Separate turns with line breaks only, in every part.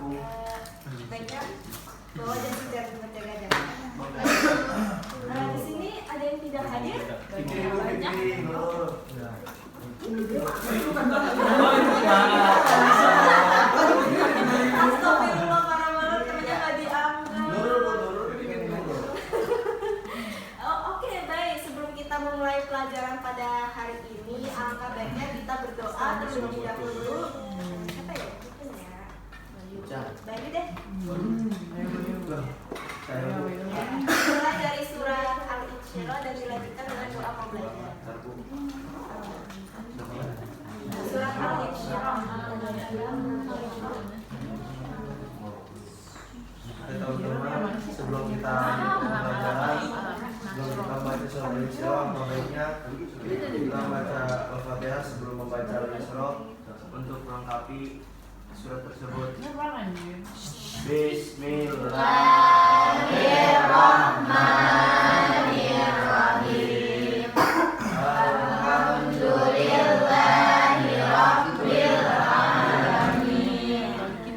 aku.
Baiknya bawa jas hujan berjaga jaga. Di sini ada yang tidak hadir? Banyak. Astagfirullah, parah banget, temennya nggak dianggap. Oke, baik. Sebelum kita memulai pelajaran pada hari ini, alangkah baiknya kita berdoa terlebih dahulu. Apa ya? Baik deh. Mulai dari surah Al-Insyirah dan dilanjutkan dengan doa pembelajaran. Surah Al-Insyirah.
Teman-teman, sebelum kita pelajaran, sebelum kita baca surah Al-Insyirah, baiknya kita baca Al-Fatihah sebelum membaca Al-Insyirah untuk melengkapi surat tersebut. Bismillahirrahmanirrahim. Alhamdulillahirabbil alamin.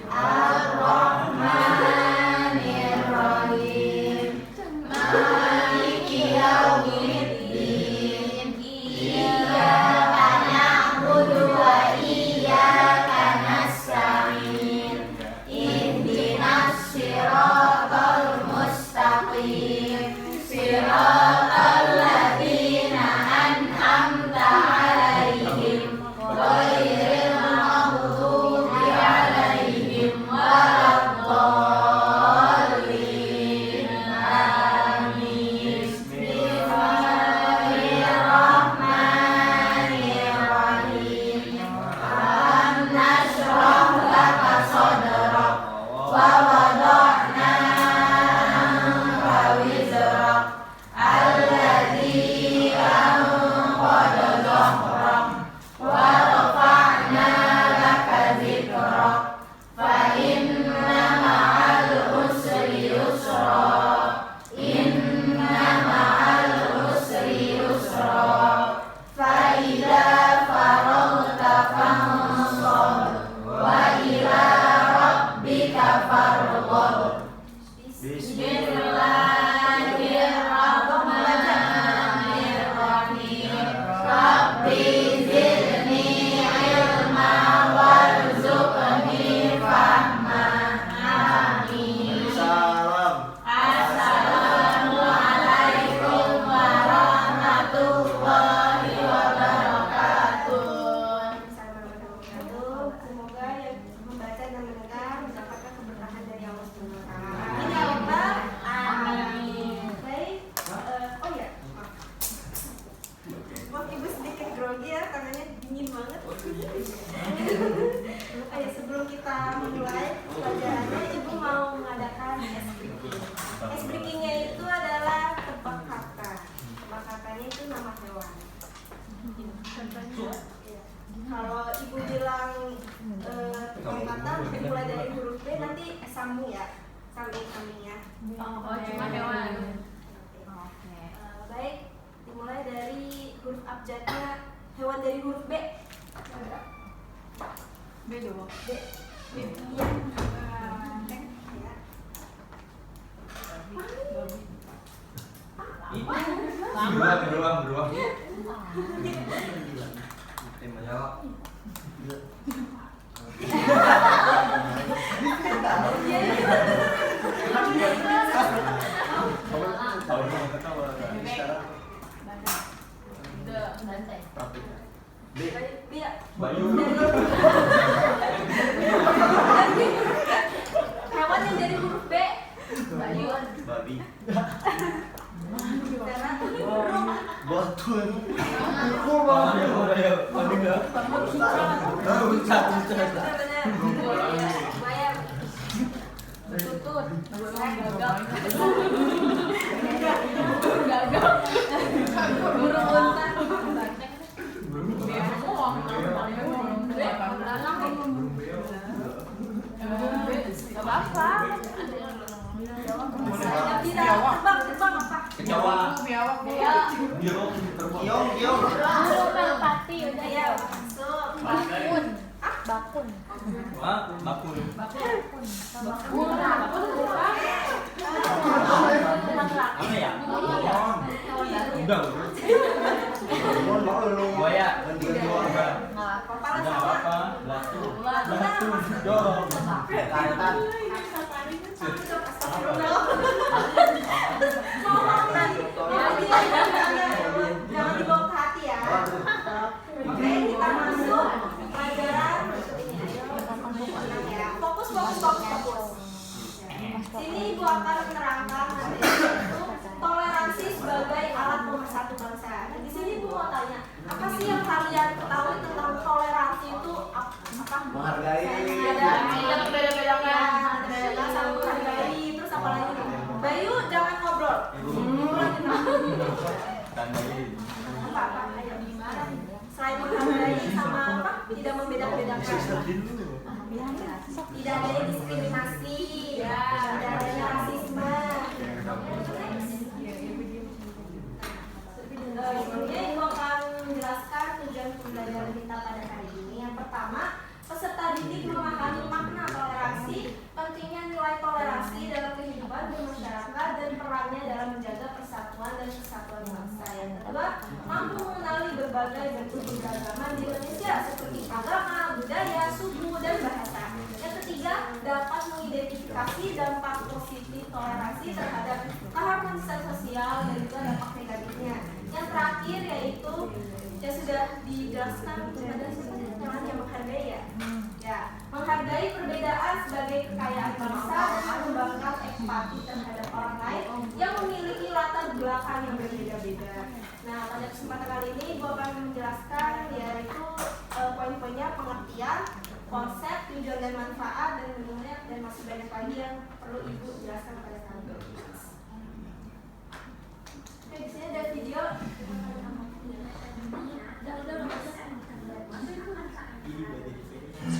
Ar-Rahmanir Rahim. Maliki yaumiddin. Iyyaka na'budu wa iyyaka nasta'in. Ihdinas siratal mustaqim. Siratal ladzina an'amta 'alaihim ghairil maghdubi 'alaihim waladdallin. Amin. Bismillahirrahmanirrahim. Alam nashrah laka sadrak wa wada'na anka wizrak alladzi anqadha dhahrak wa rafa'na laka dzikrak fa inna ma'al usri yusra inna ma'al usri yusra fa idza faraghta fansab wa ila rabbika farghab. Bismillahirrahmanirrahim. Rabbi zidni ilma warzuqni fahma. Amin. Assalamualaikum warahmatullahi wabarakatuh. Semoga yang membaca dan mendengar mendapatkan keberkahan dari Allah Subhanahu wa taala. Amin ya Rabbal alamin. Baik. Oh ya, maaf. Maaf Ibu sedikit grogi ya, tangannya dingin banget. Ayo sebelum kita memulai pelajarannya, Ibu mau mengadakan S-Breaking. S-Breaking-nya itu adalah tebak kata. Tebak katanya itu nama hewan. Iya. Kalau Ibu bilang tebak kata dimulai dari huruf B, nanti sambung ya, sambung-sambungnya.
Cuma hewan.
Baik, dimulai dari huruf abjadnya hewan dari huruf B.
B dulu.
B. Iya. Ya.
Berdua. Tema jawab. Bayu.
Hewan yang dari huruf B.
Bayu.
Babi.
Karena
Botol.
Wah, bakul. Apa ya? Udah. Buaya.
Kepala
Udah
sama.
apa? Batu. Dorong. Lantan.
Jangan dibawa ke hati ya. Oke, kita masuk pelajaran ya. Fokus. Sini gua akan menerangkan yaitu toleransi sebagai alat pemersatu bangsa. Nah, di sini gua mau tanya, apa sih yang kalian ketahui tentang toleransi itu? Apa?
Menghargai.
Ada beda-bedanya. Ada saling menghargai. Terus apa lagi? Bayu jangan ngobrol.
Tandain.
Apa? Ayo gimana? Selain menghargai sama apa? Tidak membeda-bedakan. Tidak adanya diskriminasi, tidak adanya rasisme. Sebelumnya ibu akan menjelaskan tujuan pembelajaran kita pada hari ini. Yang pertama, peserta didik memahami makna toleransi, pentingnya nilai toleransi dalam kehidupan bermasyarakat dan perannya dalam menjaga persatuan dan kesatuan bangsa. Yang kedua, mampu mengenali berbagai bentuk keberagaman di Indonesia seperti agama, budaya, suku, dan bahasa. Yang ketiga, dapat mengidentifikasi dampak positif toleransi terhadap keharmonisan sosial dan juga dampak negatifnya. Yang terakhir yaitu yang sudah dijelaskan pada yang menghargai ya, menghargai perbedaan sebagai kekayaan bangsa dan mengembangkan empati terhadap orang lain yang memiliki latar belakang yang berbeda-beda. Nah, pada kesempatan kali ini gue akan menjelaskan yaitu poin-poinnya pengertian, konsep, tujuan dan manfaat dan menurutnya dan masih banyak lagi yang perlu ibu jelaskan pada kami. Oke, di sini ada video.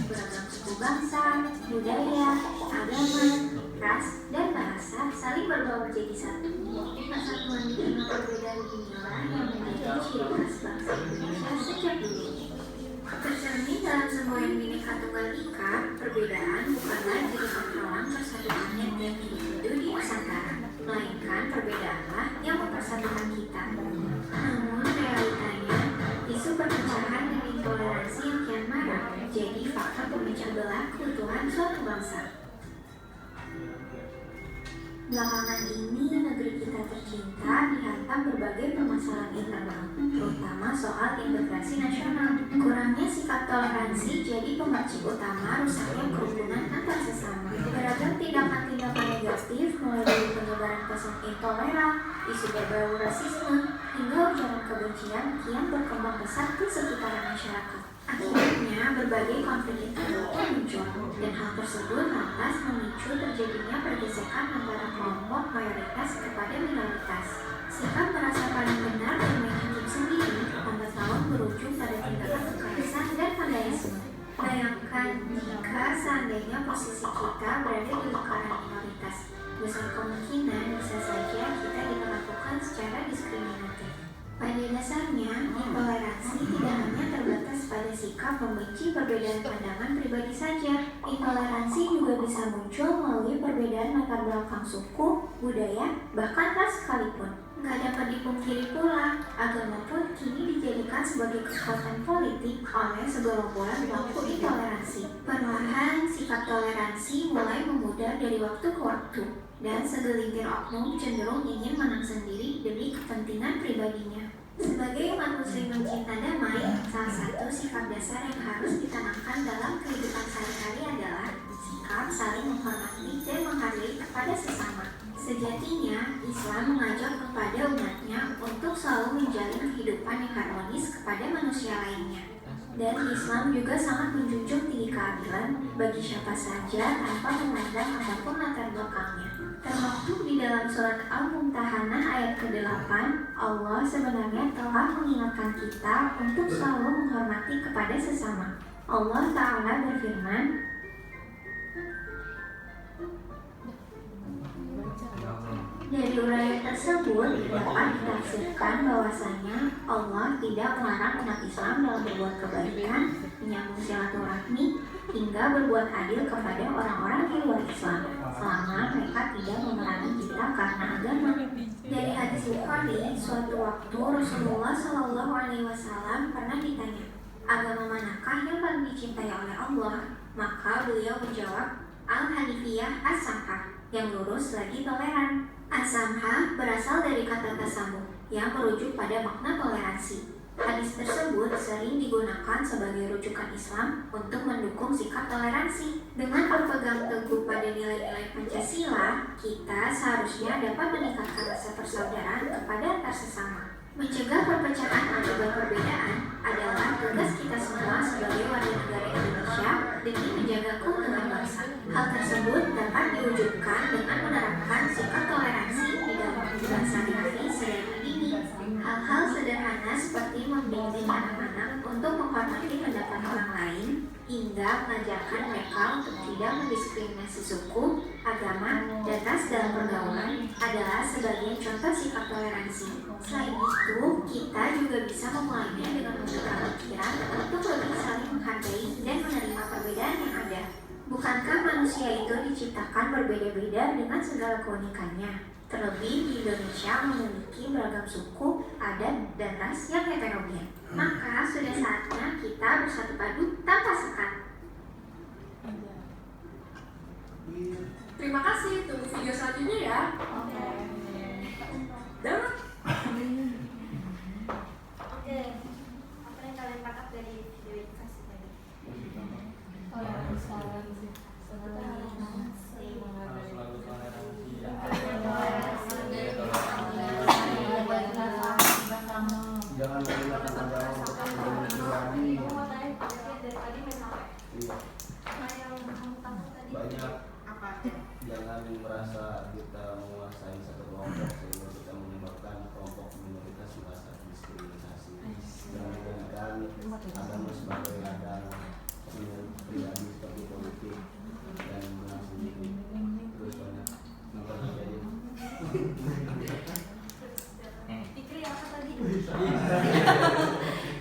Beragam suku bangsa, budaya, agama, ras, dan bahasa saling berbaur jadi satu. Persatuan di tengah perbedaan inilah yang menjadi ciri khas bangsa Indonesia sejak dulu. Tercermin dalam semua yang Bhinneka Tunggal Ika, perbedaan bukanlah jadi penghalang persatuannya tiap individu di Nusantara, melainkan perbedaanlah yang mempersatukan kita. Namun realitanya, isu perpecahan dan intoleransi yang kian marak jadi faktor pemecah belah keutuhan suatu bangsa. Belakangan ini negeri kita tercinta dihantam berbagai permasalahan internal, terutama soal integrasi nasional. Kurangnya sikap toleransi jadi pemercik utama rusaknya kerukunan antar sesama. Beragam tindakan-tindakan negatif mulai dari penyebaran pesan intoleran, isu berbau rasisme, hingga ujaran kebencian kian berkembang pesat di sekitaran masyarakat. Akhirnya, berbagai konflik internal pun muncul, dan hal tersebut lantas memicu terjadinya pergesekan antara kelompok mayoritas kepada minoritas. Sikap merasa paling benar dan main hakim sendiri lambat laun berujung pada tindakan kekerasan dan vandalisme. Bayangkan jika seandainya posisi kita berada di lingkaran minoritas, besar kemungkinan bisa saja kita diperlakukan secara diskriminatif. Pada dasarnya, intoleransi tidak hanya terbatas pada sikap membenci perbedaan pandangan pribadi saja. Intoleransi juga bisa muncul melalui perbedaan latar belakang suku, budaya, bahkan ras sekalipun. Nggak dapat dipungkiri pula, agama pun kini dijadikan sebagai kekuatan politik oleh segerombolan pelaku intoleransi. Perlahan, sikap toleransi mulai memudar dari waktu ke waktu, dan segelintir oknum cenderung ingin menang sendiri demi kepentingan pribadinya. Sebagai umat muslim pencinta damai, salah satu sifat dasar yang harus ditanamkan dalam kehidupan sehari-hari adalah sikap saling menghormati dan menghargai kepada sesama. Sejatinya, Islam mengajak kepada umatnya untuk selalu menjalin kehidupan yang harmonis kepada manusia lainnya. Dan Islam juga sangat menjunjung tinggi keadilan bagi siapa saja tanpa memandang apapun latar belakangnya. Termaktub di dalam surat Al-Mumtahanah ayat ke-8, Allah sebenarnya telah mengingatkan kita untuk selalu menghormati kepada sesama. Allah Ta'ala berfirman, dari uraian tersebut dapat ditafsirkan bahwasanya Allah tidak melarang umat Islam dalam berbuat kebaikan, menyambung silaturahmi, hingga berbuat adil kepada orang-orang di luar Islam selama mereka tidak memerangi kita karena agama. Dari hadis Bukhari, suatu waktu Rasulullah Shallallahu Alaihi Wasallam pernah ditanya, agama manakah yang paling dicintai oleh Allah? Maka beliau menjawab, Al-Hanifiyah As-Samhah, yang lurus lagi toleran. As-Samhah berasal dari kata tasamuh yang merujuk pada makna toleransi. Hadis tersebut sering digunakan sebagai rujukan Islam untuk mendukung sikap toleransi. Dengan berpegang teguh pada nilai-nilai Pancasila, kita seharusnya dapat meningkatkan rasa persaudaraan kepada antar sesama. Mencegah perpecahan akibat perbedaan adalah tugas kita semua sebagai warga negara Indonesia demi menjaga keutuhan bangsa. Hal tersebut dapat diwujudkan dengan menerapkan sikap toleransi di dalam kehidupan sehari-hari sedari dini. Hal-hal sederhana seperti membimbing anak-anak untuk menghormati pendapat orang lain hingga mengajarkan mereka untuk tidak mendiskriminasi suku, agama, dan ras dalam pergaulan adalah sebagian contoh sikap toleransi. Selain itu, kita juga bisa memulainya dengan membuka pikiran untuk lebih saling menghargai dan menerima perbedaan yang ada. Bukankah manusia itu diciptakan berbeda-beda dengan segala keunikannya? Terlebih di Indonesia memiliki beragam suku, adat, dan ras yang heterogen. Maka sudah saatnya kita bersatu padu tanpa sekat.
Terima kasih, tunggu video selanjutnya ya. Dan
Oke, apa yang kalian tangkap dari video edukasi tadi?
Toleransi.
Harus selalu toleransi ya.
Jangan menggunakan agama untuk kepentingan pribadi.
Aku mau tanya, dari tadi main HP.
Iya.
Apa yang kamu tangkap tadi?
Banyak.
Apa?
Jangan merasa kita menguasai satu kelompok sehingga kita menyebabkan kelompok minoritas merasa diskriminasi. Jangan menggunakan agama sebagai ladang pribadi seperti politik dan menang sendiri. Terus banyak nonton jadi.
Fikri apa tadi?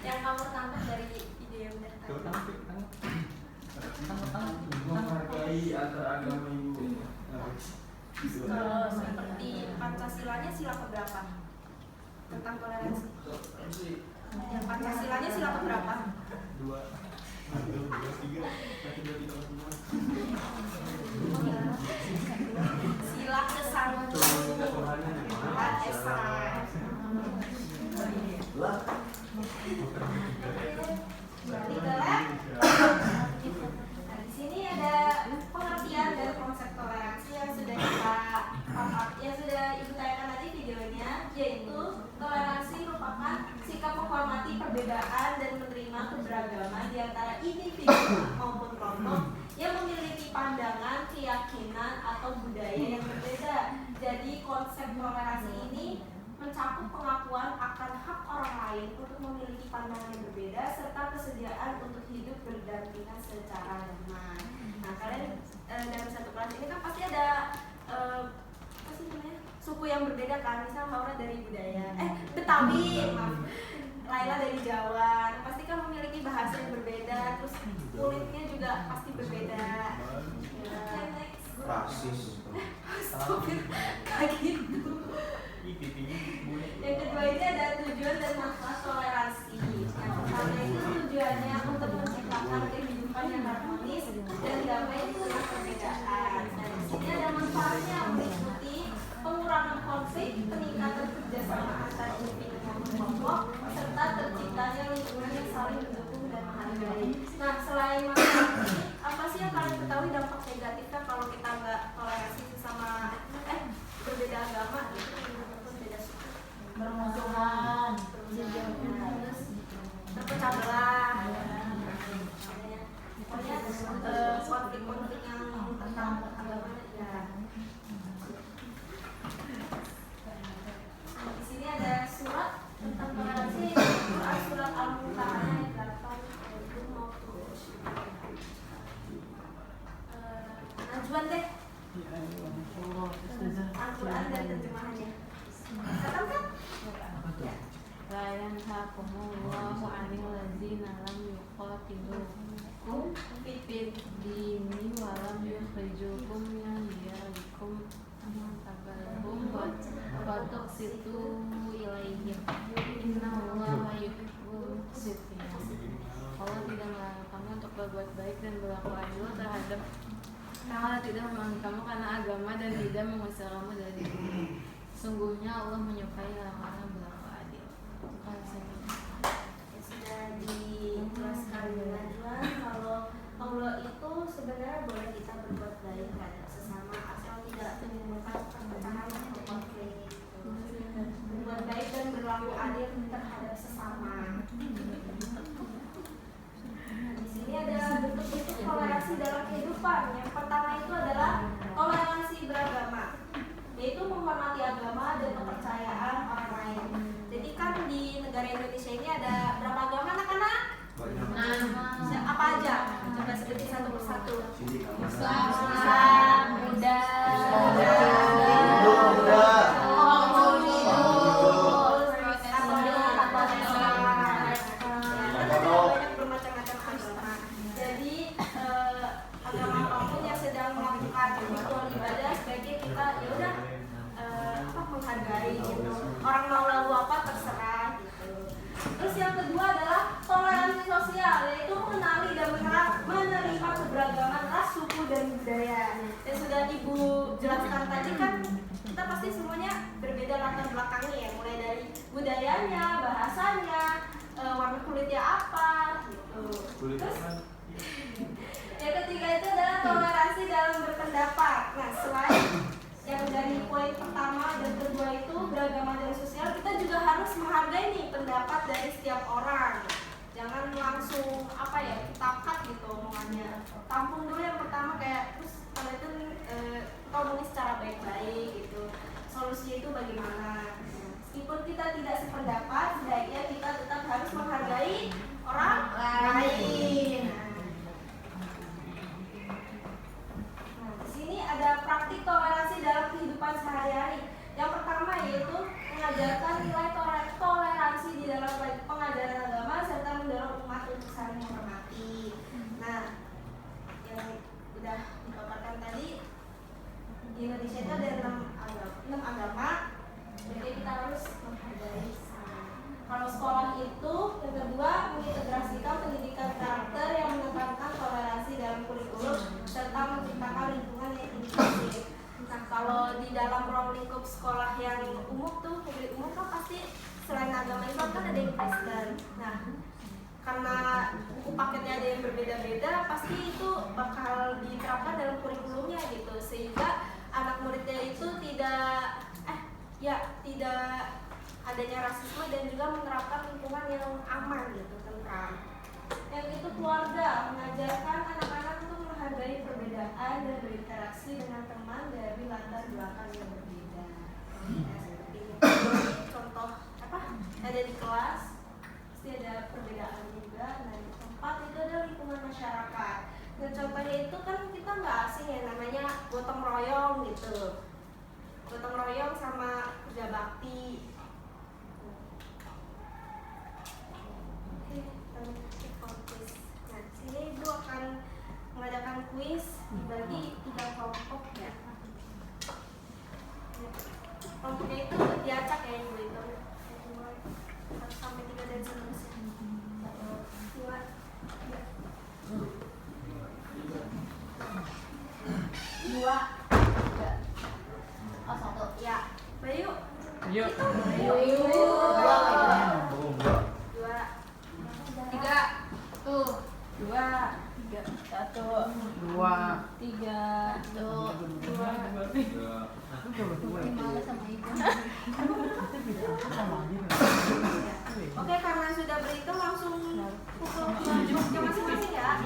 Yang kamu tangkap dari ide yang udah tadi?
Menghargai antar agama ibu.
Kalau seperti Pancasilanya sila keberapa? Tentang toleransi. Yang Pancasilanya sila keberapa?
2, 3, 1, 2, 3.
Sila ke-1 Tuhan Esa. Berarti ke lab. Nah, di sini ada pengertian dari konsep toleransi yang sudah ibu tanyakan tadi videonya, yaitu toleransi merupakan sikap menghormati perbedaan dan menerima keberagaman di antara individu maupun kelompok yang memiliki pandangan, keyakinan, atau budaya yang berbeda. Jadi konsep toleransi ini mencakup pengakuan akan hak orang lain untuk memiliki pandangan yang berbeda serta kesediaan untuk hidup berdampingan secara damai. Nah, kalian dalam satu kelas ini kan pasti ada apa sih namanya, suku yang berbeda kan, misal Maura dari Betawi, maaf, Laila dari Jawa. Nah, pasti kan memiliki bahasa yang berbeda, terus kulitnya juga pasti berbeda.
Rasis.
Kayak gitu. Yang kedua ini ada tujuan dan manfaat toleransi. Yang pertama itu tujuannya untuk menciptakan kehidupan yang harmonis dan damai di tengah perbedaan. Dan di sini ada manfaatnya meliputi pengurangan konflik, peningkatan kerjasama antar individu maupun kelompok, serta terciptanya lingkungan yang saling mendukung dan menghargai. Nah, selain manfaat ini, apa sih yang kalian ketahui dampak negatifnya kalau kita nggak toleransi sesama berbeda agama gitu?
Bermusuhan.
Terus terpecah belah, pokoknya konflik-konflik yang tentang agama ya. Di sini ada surat tentang toleransi, surat Al-Mumtahanah ayat 8 itu mau tuh. Najwan deh. Al-Quran dan terjemahannya. Katakan kan?
La yanhaqumullahu 'anil ladzina lam yuqatilukum
yukrijukum
Fit dini walam yukhrijukum min diyarikum tabalhum watuk situ ilaihim innallaha yuhibbul muqsitin. Allah tidak melarang kamu untuk berbuat baik dan berlaku adil terhadap Allah tidak melarang kamu karena agama dan tidak mengusir kamu dari bumi. Sungguhnya Allah menyukai orang-orang yang berlaku adil. Bukan saja.
Sudah dijelaskan dengan jelas kalau Allah itu sebenarnya boleh kita berbuat baik terhadap sesama asal tidak menimbulkan perpecahan atau konflik. Berbuat baik dan berlaku adil terhadap sesama. Di sini ada bentuk-bentuk toleransi dalam kehidupan. Yang pertama itu adalah toleransi beragama, yaitu menghormati agama dan kepercayaan orang lain. Jadi kan di negara Indonesia ini ada berapa agama anak-anak? Apa aja? Coba sebutin satu persatu.
Islam, Buddha,
banyak bermacam-macam agama. Jadi agama apapun yang sedang melakukan ritual ibadah sebaiknya kita ya udah menghargai gitu. Orang mau lalu apa terserah gitu. Terus yang kedua adalah toleransi sosial, yaitu mengenali dan menerima keberagaman ras, suku dan budaya. Yang sudah Ibu jelaskan tadi kan kita pasti semuanya berbeda latar belakangnya ya, mulai dari budayanya, bahasanya, warna kulitnya apa gitu. Terus yang ketiga itu adalah toleransi dalam berpendapat. Nah, selain yang dari poin pertama dan kedua itu beragama dan sosial, kita juga harus menghargai nih pendapat dari setiap orang. Jangan langsung kita cut gitu omongannya. Tampung dulu yang pertama kayak terus kalau itu ngomongin secara baik-baik gitu. Solusi itu bagaimana? Meskipun kita tidak sependapat, sebaiknya kita tetap harus menghargai orang lain. Nah, di sini ada praktik toleransi dalam kehidupan sehari-hari. Yang pertama yaitu mengajarkan nilai toleransi di dalam pengajaran agama serta mendorong umat untuk saling menghormati. Nah, yang sudah dipaparkan tadi di Indonesia itu ada 6 agama, jadi kita harus menghargai sama. Kalau sekolah itu yang kedua mengintegrasikan pendidikan karakter yang menekankan toleransi dalam kurikulum serta menciptakan lingkungan yang inklusif. Nah, kalau di dalam ruang lingkup sekolah yang umum tuh, publik umum kan pasti selain agama Islam kan ada yang Kristen. Nah, karena buku paketnya ada yang berbeda-beda, pasti itu bakal diterapkan dalam kurikulumnya gitu, sehingga anak muridnya itu tidak adanya rasisme dan juga menerapkan lingkungan yang aman gitu, tentram. Yang itu keluarga, mengajarkan anak-anak untuk menghargai perbedaan dan berinteraksi dengan teman dari latar belakang yang berbeda. Seperti contoh ada di kelas pasti ada perbedaan juga. Nah, yang keempat itu ada lingkungan masyarakat. Dan contohnya itu kan kita nggak asing ya, namanya gotong royong gitu. Gotong royong sama kerja bakti. Nah, sini Ibu akan mengadakan kuis dibagi 3 kelompok ya. Kelompoknya itu diacak ya Ibu itu. 1 sampai 3 dan seterusnya. 1, 2, 3. 2, 3. Oh, 1. Ya. Bayu.
Yuk.
Bayu. 2, 3. Tuh. 2, 3. 1, 2, 3. Tuh. 2.
Malas sama ibu.
Oke, karena sudah berhitung langsung pukul jumlahnya masing-masing ya.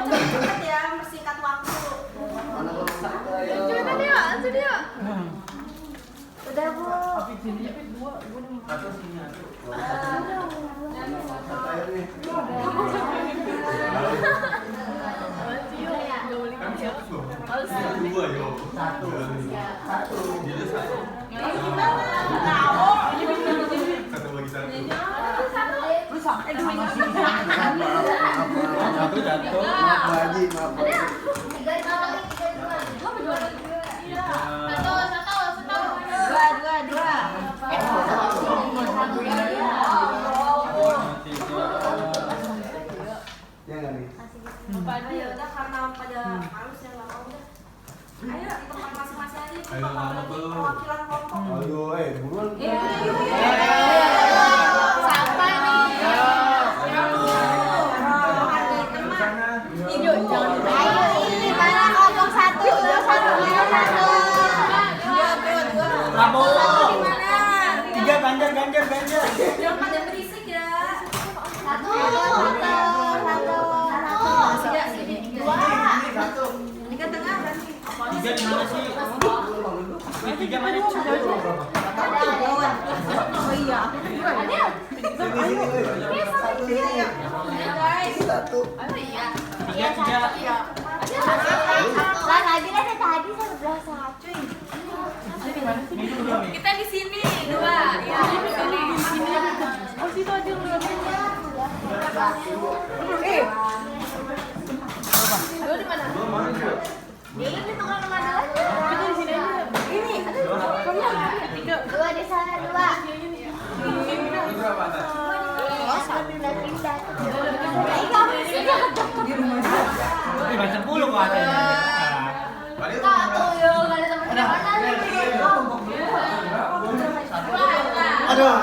Cepet ya, persingkat waktu. Udah Bu.
Dua yo.
Satu.
Jadi satu. Satu bagi satu. Satu jatuh.
Maaf Bu Haji, maaf Bu Haji. Ya nggak nih?
Ya udah karena pada halus yang nggak mau udah. Ayo di tempat masing-masing aja itu
Ayo,
bakal
lama
jadi
tuh.
perwakilan kelompok.
Ayo, buruan.
Sampai nih.
Tiga ganjar.
Jangan pada berisik ya. Ini kan tengah berarti.
Tiga di mana sih? Tiga mana?
Oh iya.
Satu.
Tiga.
Kita di sini dua. Ya, di sini. Oh, situ aja udah. Lu di mana? Ini tukang kemana aja? Kita di sini aja. Ini. Tiga.
Dua di sana, dua.
Ini macam puluh kok ada.
Aduh.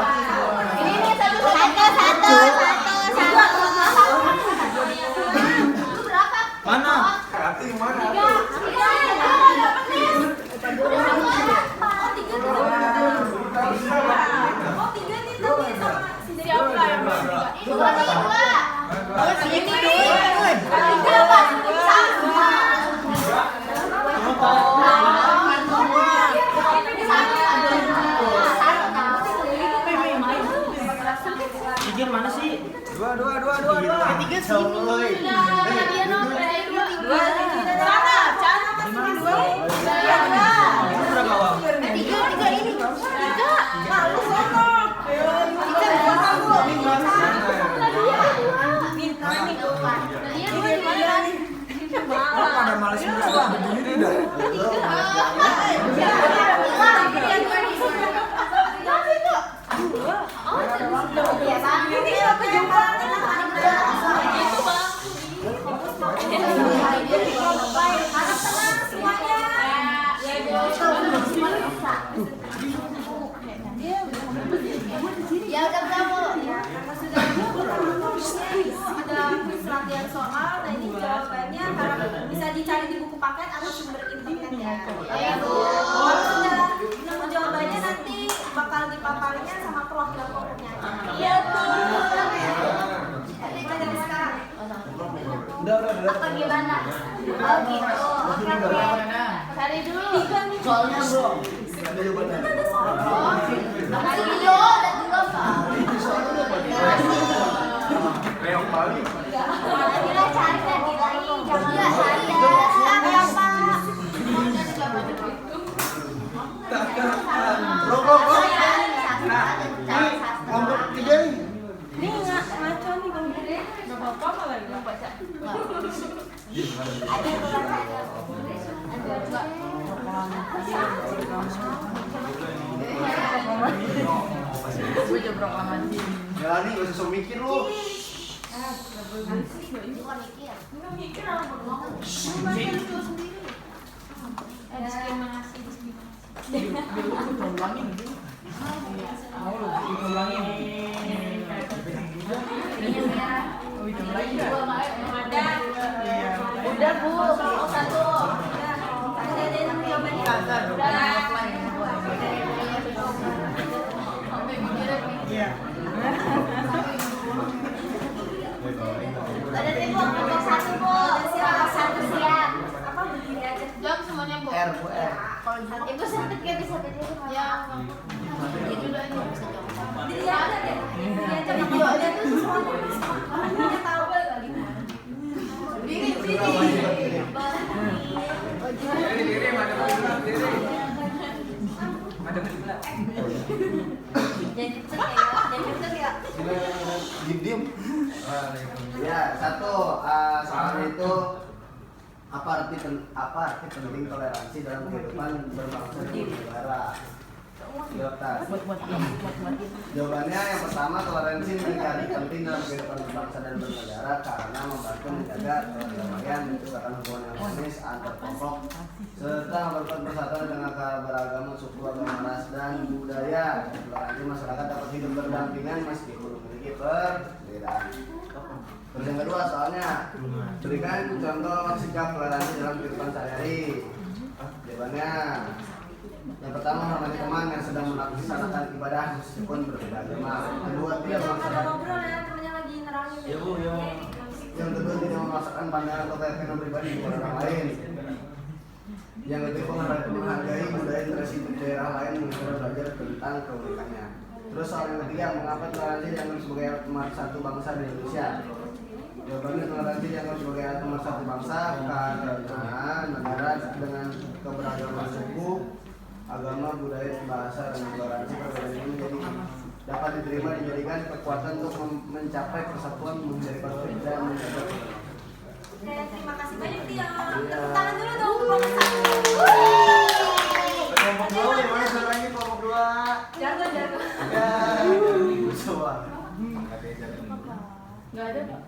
Mana?
Hati mana?
Tiga mana sih?
Dua. Tiga sini.
Berapa uang?
Pada malas semua begini dah.
Ya udah berapa? Karena sudah ada kuis latihan soal, nah ini jawabannya harap bisa dicari di buku paket atau sumber internet ya. Kalau sudah nemu jawabannya nanti bakal dipaparnya sama perwakilan kelompoknya. Iya tuh. Kita dari sekarang.
Udah.
Apa gimana? Oh gitu. Oke.
Cari dulu.
Soalnya bro. Ada jawabannya.
Masih video dan juga Pak.
Reok balik.
Kita cari lagi jangan saya.
Bro. Kelompok tiga nih.
Ini ngaco nih bang.
Enggak apa-apa malah enggak baca. Gue juga proklamasi.
Ya nih gak usah sok mikir lu.
Enggak mikir orang berdua.
Udah Bu, satu.
Ada tim kelompok satu Bu, kelompok satu siap.
Apa begini aja?
Jawab semuanya Bu.
R Bu R.
Ibu sempet gak bisa berdiri?
Ya. Jadi udah ini bisa jawab.
Diri aja deh. Diri aja video aja tuh sesuatu. Tahu lagi.
Diri.
Diem. Ya, satu soalnya itu apa arti penting toleransi dalam kehidupan berbangsa dan bernegara? Jawabannya yang pertama, toleransi menjadi arti penting dalam kehidupan berbangsa dan bernegara karena membantu menjaga perdamaian, menciptakan hubungan yang harmonis antar kelompok serta memperkuat persatuan dengan keberagaman suku, agama, ras, dan budaya. Toleransi masyarakat dapat hidup berdampingan meskipun memiliki perbedaan. Terus yang kedua, soalnya berikan contoh sikap toleransi dalam kehidupan sehari-hari. Jawabannya yang pertama, hormati teman yang sedang melaksanakan ibadah meskipun berbeda agama. Kedua, tidak memaksakan. Yang kedua, tidak memaksakan pandangan atau keyakinan pribadi kepada orang lain. Yang ketiga, menghargai budaya tradisi daerah lain dengan belajar tentang keunikannya. Terus soal yang ketiga, mengapa toleransi dianggap sebagai satu bangsa di Indonesia? Jawabannya, toleransi dianggap sebagai satu bangsa karena negara dengan keberagaman suku, agama, budaya, bahasa, dan toleransi perbedaan ini dapat dijadikan kekuatan untuk mencapai persatuan, menjadi bangsa dan menjaga.
Oke, terima kasih banyak Tio. Tepuk tangan dulu dong kelompok 1.
Kelompok 2 di mana suaranya kelompok 2?
Jargon.
Ya, semua.
Nggak ada Pak.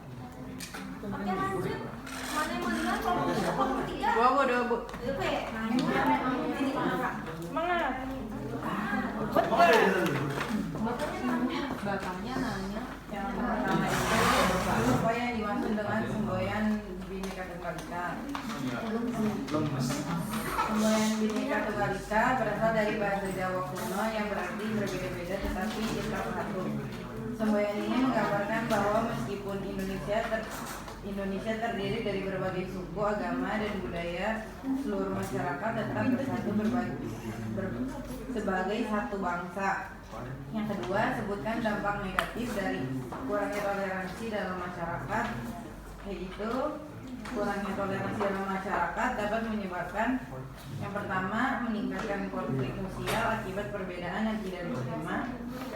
Oke, lanjut. Mana yang mau duluan? Kelompok 3?
Dua bu.
Oke, nah ini Kak.
Semangat. Bapaknya nanya.
Yang pertama itu apa yang dimaksud dengan semboyan Bhinneka Tunggal Ika? Semboyan Bhinneka Tunggal Ika berasal dari bahasa Jawa kuno yang berarti berbeda-beda tetapi tetap satu. Semboyan ini menggambarkan bahwa meskipun Indonesia terdiri dari berbagai suku, agama, dan budaya, seluruh masyarakat tetap bersatu sebagai satu bangsa. Yang kedua, sebutkan dampak negatif dari kurangnya toleransi dalam masyarakat, yaitu kurangnya toleransi dalam masyarakat dapat menyebabkan yang pertama, meningkatkan konflik sosial akibat perbedaan yang tidak diterima.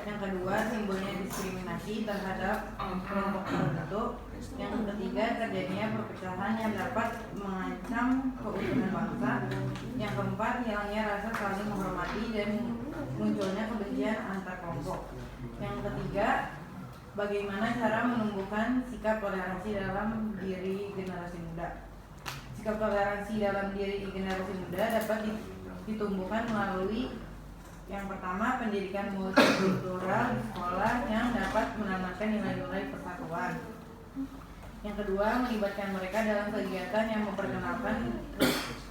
Yang kedua, timbulnya diskriminasi terhadap kelompok tertentu. Yang ketiga, terjadinya perpecahan yang dapat mengancam keutuhan bangsa. Yang keempat, hilangnya rasa saling menghormati dan munculnya kebencian antar kelompok. Yang ketiga, bagaimana cara menumbuhkan sikap toleransi dalam diri generasi muda. Sikap toleransi dalam diri generasi muda dapat ditumbuhkan melalui yang pertama, pendidikan multikultural di sekolah yang dapat menanamkan nilai-nilai persatuan. Yang kedua, melibatkan mereka dalam kegiatan yang memperkenalkan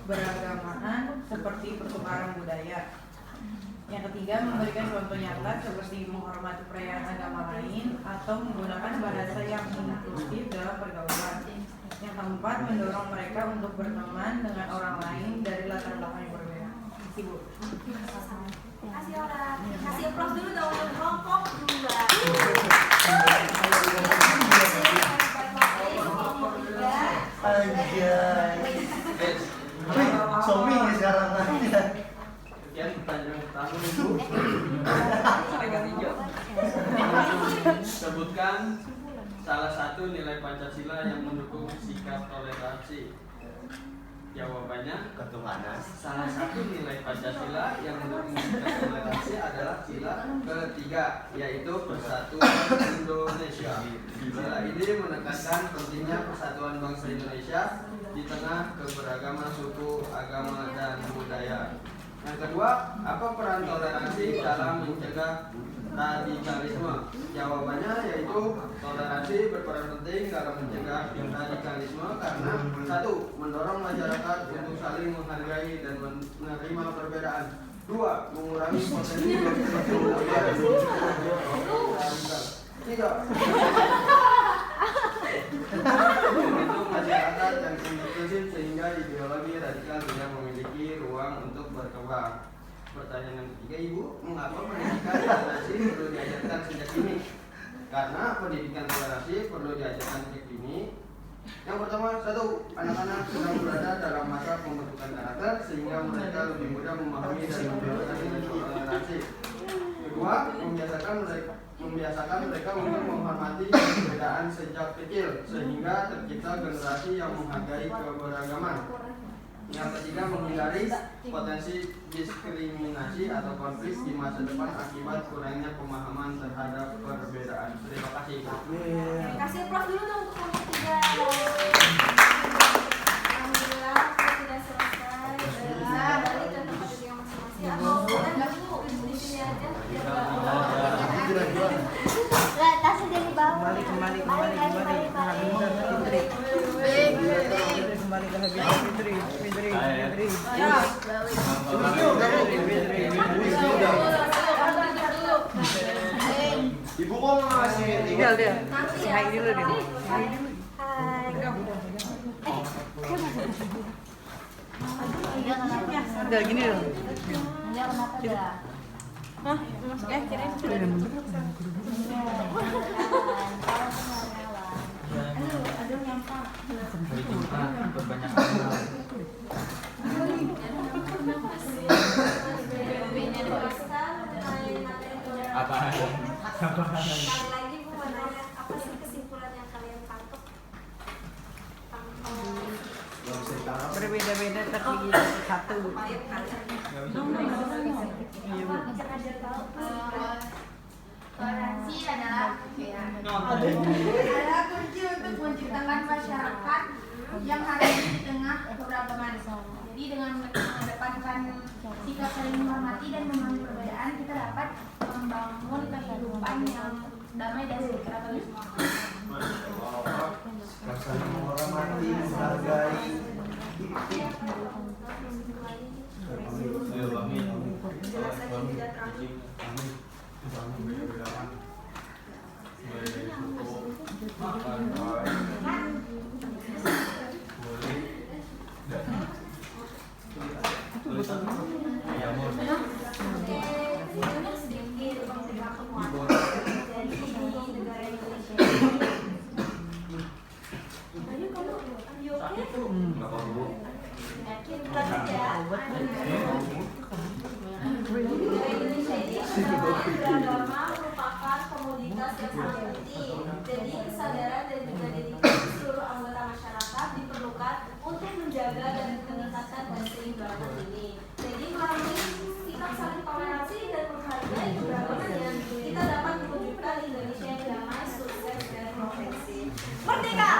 beragamaan seperti pertukaran budaya. Yang ketiga, memberikan contoh nyata seperti menghormati perayaan agama lain atau menggunakan bahasa yang inklusif dalam pergaulan. Yang keempat, mendorong mereka untuk berteman dengan orang lain dari latar belakang yang berbeda. Terima kasih, Bu.
Kasih orang. Kasih aplaus dulu dong untuk kelompok 2.
Somi sekarang aja.
Sekian pertanyaan pertama Ibu. Sebutkan salah satu nilai Pancasila yang mendukung sikap toleransi. Jawabannya,
Ketuhanan.
salah satu nilai Pancasila yang mendukung sikap toleransi adalah sila ketiga, yaitu persatuan Indonesia. Sila ini menekankan pentingnya persatuan bangsa Indonesia di tengah keberagaman suku, agama, dan budaya. Yang kedua, apa peran toleransi dalam mencegah radikalisme? Jawabannya yaitu toleransi berperan penting dalam mencegah radikalisme karena satu, mendorong masyarakat untuk saling menghargai dan menerima perbedaan. Dua, mengurangi potensi tiga, membentuk masyarakat yang inklusif sehingga ideologi radikal tidak memiliki ruang untuk berkembang. Pertanyaan yang ketiga, Ibu, mengapa pendidikan toleransi perlu diajarkan sejak dini? Karena pendidikan toleransi perlu diajarkan sejak dini. Yang pertama, satu, anak-anak sedang berada dalam masa pembentukan karakter sehingga mereka lebih mudah memahami dan membedakan toleransi kedua, membiasakan mereka untuk menghormati perbedaan sejak kecil sehingga tercipta generasi yang menghargai keberagaman. Yang ketiga, menghindari potensi diskriminasi atau konflik di masa depan akibat kurangnya pemahaman terhadap perbedaan. Terima kasih.
Terima kasih Prof dulu dong untuk nomor 3. Alhamdulillah sudah selesai. Balik ke tempat duduk yang masing-masing. Atau boleh nggak Bu di sini aja?
Tasnya dari bawah.
Kembali ke Fitri.
Ibu kok ngasih
Tinggal dia.
Nanti ya.
Hai dulu deh. Udah gini dong.
Sekali lagi Bu mau nanya, apa sih kesimpulan yang kalian tangkap?
Berbeda-beda tapi satu.
Payung kalian. Ajar tahu.
Toleransi adalah kunci untuk menciptakan masyarakat yang harus di tengah keberagaman. Jadi dengan mengedepankan sikap saling menghormati dan memahami perbedaan, kita dapat membangun kehidupan yang damai dan sejahtera bagi semua.
saling menghormati, menghargai.
Penjelasannya tidak terlalu beragama merupakan komoditas yang sangat penting. Jadi kesadaran dan juga dedikasi seluruh anggota masyarakat diperlukan untuk menjaga dan meningkatkan keseimbangan ini. Jadi melalui sikap saling toleransi dan menghargai keberagaman, kita dapat mewujudkan Indonesia yang damai, sukses dan progresif. Merdeka!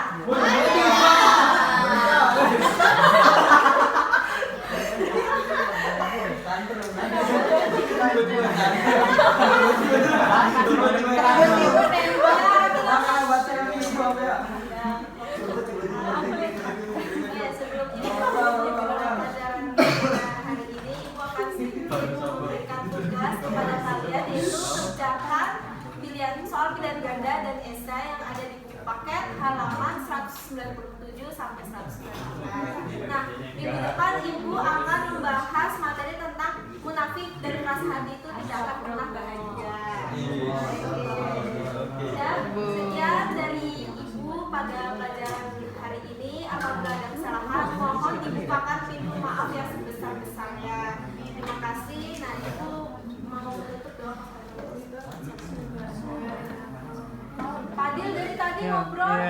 Soal pilihan ganda dan esai yang ada di buku paket halaman 197 sampai 198. Nah, minggu depan Ibu akan membahas materi tentang munafik dan rasa hati itu tidak akan pernah bahagia. Dan sekian dari Ibu pada pelajaran hari ini. Apabila ada kesalahan, mohon dibukakan pintu maaf yang sebesar-besarnya. Terima kasih. Nah, Ibu mau menutup doa. Fadil dari tadi ngobrol.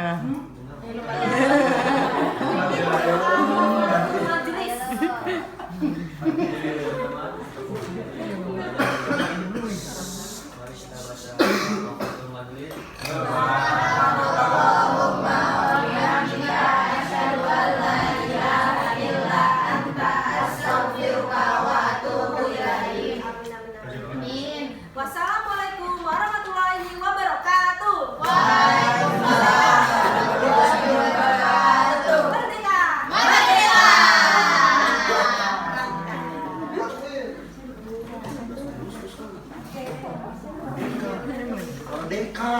Wassalamualaikum warahmatullahi wabarakatuh.
Merdeka.